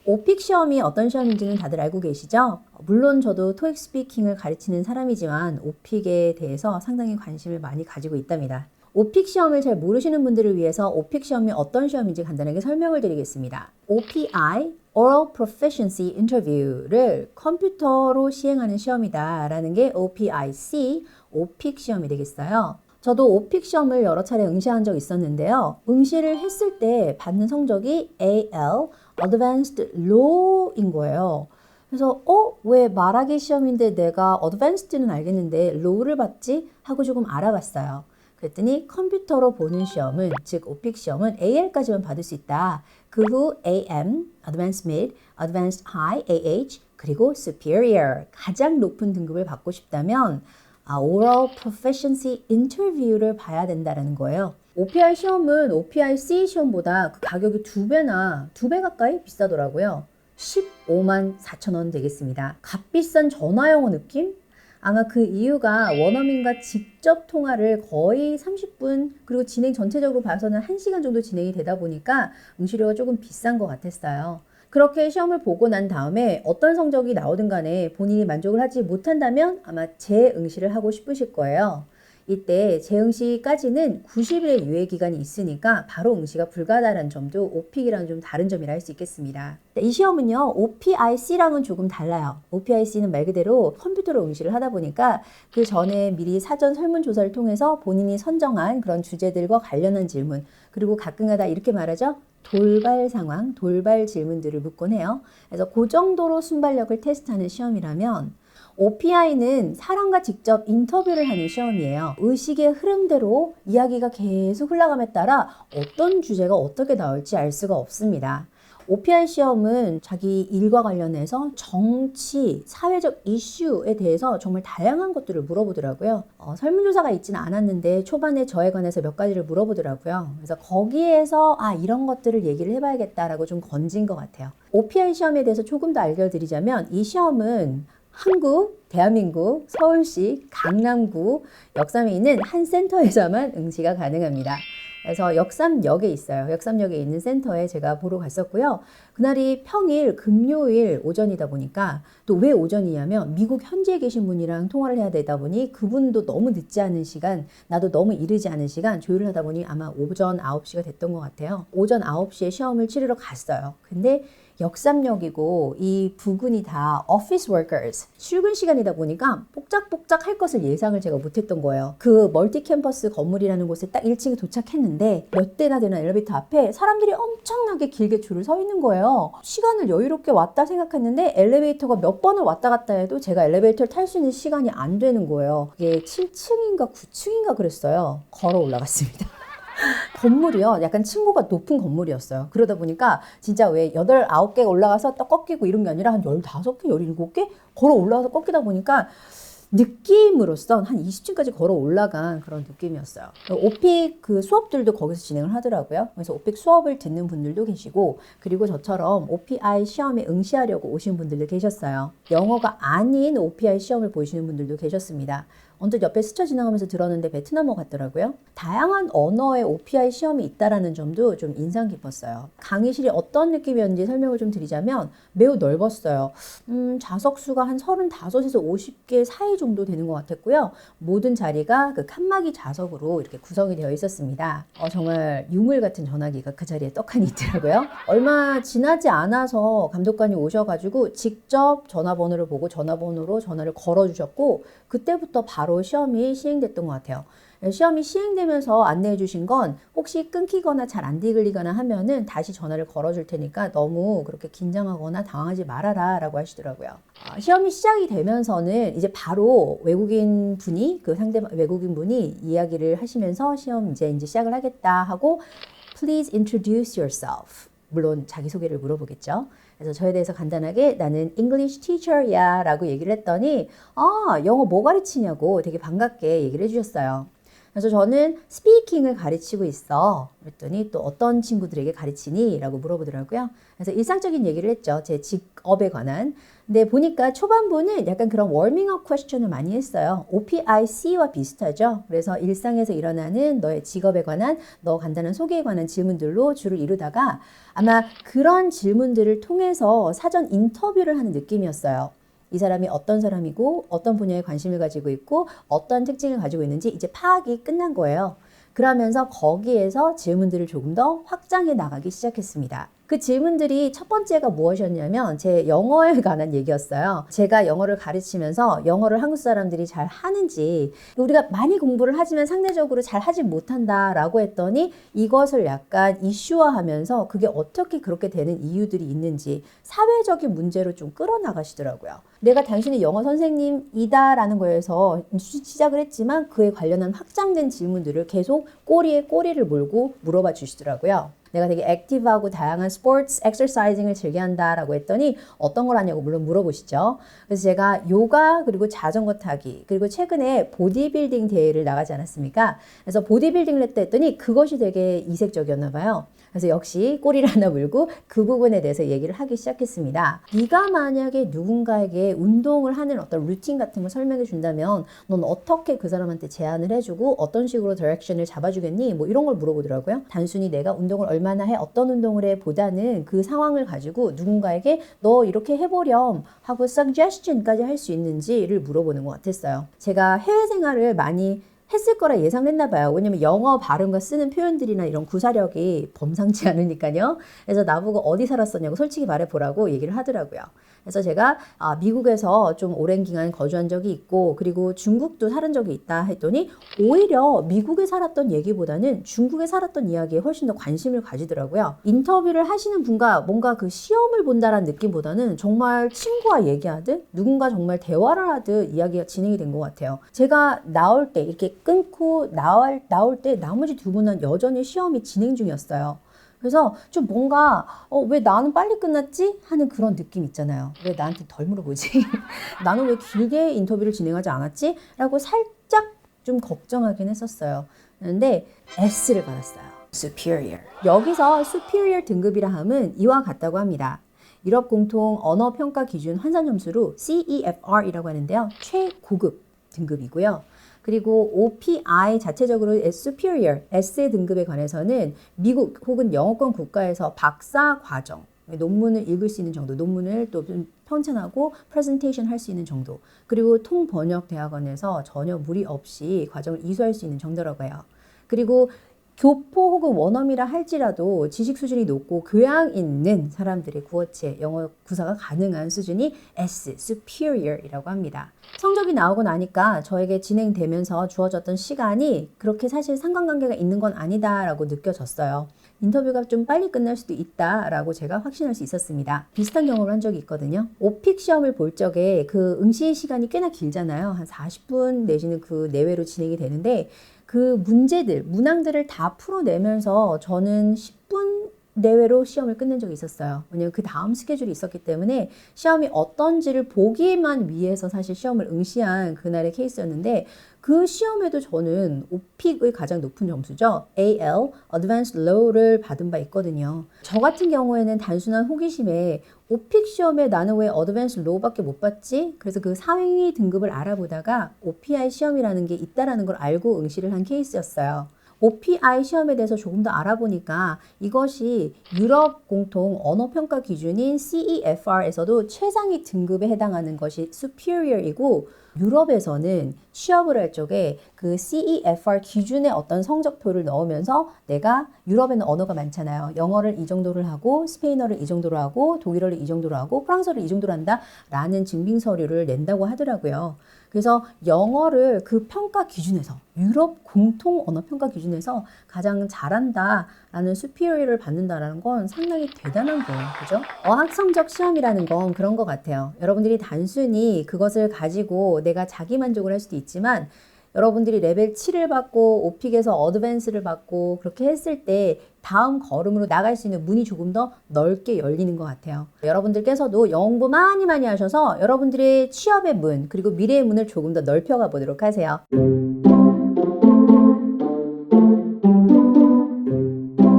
오픽 시험이 어떤 시험인지는 다들 알고 계시죠? 물론 저도 토익 스피킹을 가르치는 사람이지만 오픽에 대해서 상당히 관심을 많이 가지고 있답니다. 오픽 시험을 잘 모르시는 분들을 위해서 오픽 시험이 어떤 시험인지 간단하게 설명을 드리겠습니다. OPI, Oral Proficiency Interview를 컴퓨터로 시행하는 시험이다 라는 게 OPIC, 오픽 시험이 되겠어요. 저도 오픽 시험을 여러 차례 응시한 적 있었는데요. 응시를 했을 때 받는 성적이 AL, Advanced Law인 거예요. 그래서 왜 말하기 시험인데 내가 Advanced는 알겠는데 Law를 받지? 하고 조금 알아봤어요. 그랬더니 컴퓨터로 보는 시험은, 즉 오픽 시험은 AL까지만 받을 수 있다. 그 후 AM, Advanced Mid, Advanced High, AH, 그리고 Superior, 가장 높은 등급을 받고 싶다면 Oral Proficiency Interview를 봐야 된다는 거예요. OPI 시험은 OPI-C 시험보다 그 가격이 2배 가까이 비싸더라고요. 15만 4천 원 되겠습니다. 값비싼 전화영어 느낌? 아마 그 이유가 원어민과 직접 통화를 거의 30분, 그리고 진행 전체적으로 봐서는 1시간 정도 진행이 되다 보니까 응시료가 조금 비싼 것 같았어요. 그렇게 시험을 보고 난 다음에 어떤 성적이 나오든 간에 본인이 만족을 하지 못한다면 아마 재응시를 하고 싶으실 거예요. 이때 재응시까지는 90일의 유예 기간이 있으니까 바로 응시가 불가하다는 점도 오픽이랑 좀 다른 점이라 할 수 있겠습니다. 이 시험은요, OPIC랑은 조금 달라요. OPIC는 말 그대로 컴퓨터로 응시를 하다 보니까 그 전에 미리 사전 설문조사를 통해서 본인이 선정한 그런 주제들과 관련한 질문, 그리고 가끔가다 이렇게 말하죠. 돌발 상황, 돌발 질문들을 묻곤 해요. 그래서 그 정도로 순발력을 테스트하는 시험이라면 OPI는 사람과 직접 인터뷰를 하는 시험이에요. 의식의 흐름대로 이야기가 계속 흘러감에 따라 어떤 주제가 어떻게 나올지 알 수가 없습니다. OPI 시험은 자기 일과 관련해서 정치, 사회적 이슈에 대해서 정말 다양한 것들을 물어보더라고요. 설문조사가 있지는 않았는데 초반에 저에 관해서 몇 가지를 물어보더라고요. 그래서 거기에서 이런 것들을 얘기를 해봐야겠다라고 좀 건진 것 같아요. OPI 시험에 대해서 조금 더 알려드리자면 이 시험은 한국, 대한민국, 서울시, 강남구, 역삼에 있는 한 센터에서만 응시가 가능합니다. 그래서 역삼역에 있어요. 역삼역에 있는 센터에 제가 보러 갔었고요. 그날이 평일, 금요일 오전이다 보니까, 또 왜 오전이냐면 미국 현지에 계신 분이랑 통화를 해야 되다 보니 그분도 너무 늦지 않은 시간, 나도 너무 이르지 않은 시간 조율을 하다 보니 아마 오전 9시가 됐던 것 같아요. 오전 9시에 시험을 치르러 갔어요. 근데 역삼역이고 이 부근이 다 office workers, 출근 시간이다 보니까 복작복작 할 것을 예상을 제가 못했던 거예요. 그 멀티 캠퍼스 건물이라는 곳에 딱 1층에 도착했는데 몇 대나 되는 엘리베이터 앞에 사람들이 엄청나게 길게 줄을 서 있는 거예요. 시간을 여유롭게 왔다 생각했는데 엘리베이터가 몇 번을 왔다 갔다 해도 제가 엘리베이터를 탈 수 있는 시간이 안 되는 거예요. 이게 7층인가 9층인가 그랬어요. 걸어 올라갔습니다. 건물이요. 약간 층고가 높은 건물이었어요. 그러다 보니까 진짜 왜 8, 9개가 올라가서 또 꺾이고 이런 게 아니라 한 15개, 17개 걸어 올라가서 꺾이다 보니까 느낌으로선 한 20층까지 걸어 올라간 그런 느낌이었어요. 오픽 그 수업들도 거기서 진행을 하더라고요. 그래서 오픽 수업을 듣는 분들도 계시고, 그리고 저처럼 OPI 시험에 응시하려고 오신 분들도 계셨어요. 영어가 아닌 OPI 시험을 보시는 분들도 계셨습니다. 언뜻 옆에 스쳐 지나가면서 들었는데 베트남어 같더라고요. 다양한 언어의 OPI 시험이 있다는 점도 좀 인상 깊었어요. 강의실이 어떤 느낌이었는지 설명을 좀 드리자면 매우 넓었어요. 좌석수가 한 35에서 50개 사이 정도 되는 것 같았고요. 모든 자리가 그 칸막이 좌석으로 이렇게 구성이 되어 있었습니다. 정말 유물 같은 전화기가 그 자리에 떡하니 있더라고요. 얼마 지나지 않아서 감독관이 오셔가지고 직접 전화번호를 보고 전화번호로 전화를 걸어주셨고, 그때부터 바로 시험이 시행됐던 것 같아요. 시험이 시행되면서 안내해 주신 건 혹시 끊기거나 잘 안 들리거나 하면은 다시 전화를 걸어줄 테니까 너무 그렇게 긴장하거나 당황하지 말아라 라고 하시더라고요. 시험이 시작이 되면서는 이제 바로 외국인 분이, 그 상대 외국인 분이 이야기를 하시면서 시험 이제 시작을 하겠다 하고 Please introduce yourself. 물론 자기소개를 물어보겠죠. 그래서 저에 대해서 간단하게 나는 English teacher야 라고 얘기를 했더니 영어 뭐 가르치냐고 되게 반갑게 얘기를 해주셨어요. 그래서 저는 스피킹을 가르치고 있어. 그랬더니 또 어떤 친구들에게 가르치니? 라고 물어보더라고요. 그래서 일상적인 얘기를 했죠. 제 직업에 관한. 근데 보니까 초반부는 약간 그런 워밍업 퀘스천을 많이 했어요. OPIC와 비슷하죠. 그래서 일상에서 일어나는 너의 직업에 관한, 너 간단한 소개에 관한 질문들로 주를 이루다가 아마 그런 질문들을 통해서 사전 인터뷰를 하는 느낌이었어요. 이 사람이 어떤 사람이고 어떤 분야에 관심을 가지고 있고 어떤 특징을 가지고 있는지 이제 파악이 끝난 거예요. 그러면서 거기에서 질문들을 조금 더 확장해 나가기 시작했습니다. 그 질문들이 첫 번째가 무엇이었냐면 제 영어에 관한 얘기였어요. 제가 영어를 가르치면서 영어를 한국 사람들이 잘 하는지, 우리가 많이 공부를 하지만 상대적으로 잘 하지 못한다라고 했더니 이것을 약간 이슈화하면서 그게 어떻게 그렇게 되는 이유들이 있는지 사회적인 문제로 좀 끌어나가시더라고요. 내가 당신의 영어 선생님이다라는 거에서 시작을 했지만 그에 관련한 확장된 질문들을 계속 꼬리에 꼬리를 물고 물어봐 주시더라고요. 내가 되게 액티브하고 다양한 스포츠, 엑서사이징을 즐겨한다라고 했더니 어떤 걸 하냐고 물론 물어보시죠. 그래서 제가 요가 그리고 자전거 타기 그리고 최근에 보디빌딩 대회를 나가지 않았습니까? 그래서 보디빌딩을 했다 했더니 그것이 되게 이색적이었나 봐요. 그래서 역시 꼬리를 하나 물고 그 부분에 대해서 얘기를 하기 시작했습니다. 네가 만약에 누군가에게 운동을 하는 어떤 루틴 같은 걸 설명해 준다면 넌 어떻게 그 사람한테 제안을 해주고 어떤 식으로 디렉션을 잡아주겠니? 뭐 이런 걸 물어보더라고요. 단순히 내가 운동을 얼마나 해, 어떤 운동을 해 보다는 그 상황을 가지고 누군가에게 너 이렇게 해보렴 하고 suggestion까지 할 수 있는지를 물어보는 것 같았어요. 제가 해외 생활을 많이 했을 거라 예상했나 봐요. 왜냐면 영어 발음과 쓰는 표현들이나 이런 구사력이 범상치 않으니까요. 그래서 나보고 어디 살았었냐고 솔직히 말해보라고 얘기를 하더라고요. 그래서 제가 미국에서 좀 오랜 기간 거주한 적이 있고 그리고 중국도 살은 적이 있다 했더니 오히려 미국에 살았던 얘기보다는 중국에 살았던 이야기에 훨씬 더 관심을 가지더라고요. 인터뷰를 하시는 분과 뭔가 그 시험을 본다라는 느낌보다는 정말 친구와 얘기하듯 누군가 정말 대화를 하듯 이야기가 진행이 된 것 같아요. 제가 나올 때 이렇게 끊고 나올 때 나머지 두 분은 여전히 시험이 진행 중이었어요. 그래서 좀 뭔가 왜 나는 빨리 끝났지? 하는 그런 느낌 있잖아요. 왜 나한테 덜 물어보지? 나는 왜 길게 인터뷰를 진행하지 않았지? 라고 살짝 좀 걱정하긴 했었어요. 그런데 S를 받았어요. Superior. 여기서 Superior 등급이라 함은 이와 같다고 합니다. 유럽 공통 언어 평가 기준 환산 점수로 CEFR이라고 하는데요. 최고급 등급이고요. 그리고 OPI 자체적으로 Superior, S의 등급에 관해서는 미국 혹은 영어권 국가에서 박사 과정, 논문을 읽을 수 있는 정도, 논문을 또 편찬하고 프레젠테이션 할 수 있는 정도, 그리고 통번역 대학원에서 전혀 무리 없이 과정을 이수할 수 있는 정도라고 해요. 그리고 교포 혹은 원어민이라 할지라도 지식 수준이 높고 교양 있는 사람들의 구어체, 영어 구사가 가능한 수준이 S, Superior이라고 합니다. 성적이 나오고 나니까 저에게 진행되면서 주어졌던 시간이 그렇게 사실 상관관계가 있는 건 아니다라고 느껴졌어요. 인터뷰가 좀 빨리 끝날 수도 있다라고 제가 확신할 수 있었습니다. 비슷한 경험을 한 적이 있거든요. 오픽 시험을 볼 적에 그 응시 시간이 꽤나 길잖아요. 한 40분 내지는 그 내외로 진행이 되는데 그 문제들, 문항들을 다 풀어내면서 저는 10분 내외로 시험을 끝낸 적이 있었어요. 왜냐면 그 다음 스케줄이 있었기 때문에 시험이 어떤지를 보기만 위해서 사실 시험을 응시한 그날의 케이스였는데 그 시험에도 저는 오픽의 가장 높은 점수죠. AL, Advanced Low를 받은 바 있거든요. 저 같은 경우에는 단순한 호기심에 오픽 시험에 나는 왜 Advanced Low밖에 못 받지? 그래서 그 상위 등급을 알아보다가 OPI 시험이라는 게 있다라는 걸 알고 응시를 한 케이스였어요. OPI 시험에 대해서 조금 더 알아보니까 이것이 유럽 공통 언어평가 기준인 CEFR에서도 최상위 등급에 해당하는 것이 Superior이고 유럽에서는 취업을 할 적에 그 CEFR 기준의 어떤 성적표를 넣으면서 내가 유럽에는 언어가 많잖아요. 영어를 이 정도를 하고 스페인어를 이 정도로 하고 독일어를 이 정도로 하고 프랑스어를 이 정도로 한다 라는 증빙 서류를 낸다고 하더라고요. 그래서 영어를 그 평가 기준에서 유럽 공통 언어 평가 기준에서 가장 잘한다라는 수피리어를 받는다라는 건 상당히 대단한 거예요. 그죠? 어학 성적 시험이라는 건 그런 것 같아요. 여러분들이 단순히 그것을 가지고 내가 자기 만족을 할 수도 있지만 여러분들이 레벨 7을 받고 오픽에서 어드밴스를 받고 그렇게 했을 때 다음 걸음으로 나갈 수 있는 문이 조금 더 넓게 열리는 것 같아요. 여러분들께서도 영어 공부 많이 하셔서 여러분들의 취업의 문 그리고 미래의 문을 조금 더 넓혀가 보도록 하세요.